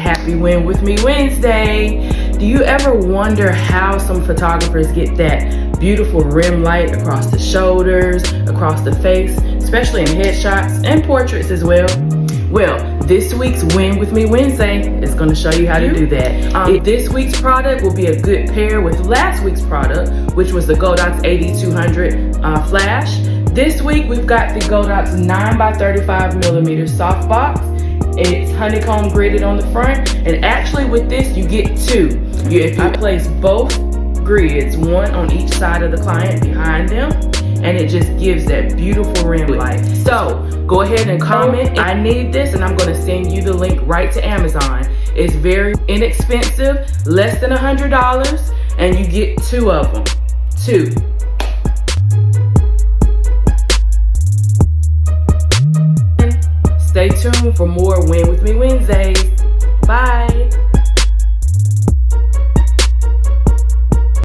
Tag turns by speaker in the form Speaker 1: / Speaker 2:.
Speaker 1: happy Win With Me Wednesday. Do you ever wonder how some photographers get that beautiful rim light across the shoulders, across the face, especially in headshots and portraits as well? Well, this week's Win With Me Wednesday is going to show you how to do that. This week's product will be a good pair with last week's product, which was the Godox 8200 flash. This week we've got the Godox 9x35mm softbox. It's honeycomb gridded on the front, and actually with this you get two. If you place both grids, one on each side of the client behind them, and it just gives that beautiful rim light. So go ahead and comment, I need this, and I'm going to send you the link right to Amazon. It's very inexpensive, less than $100, and you get two of them. Two. Stay tuned for more Win With Me Wednesdays.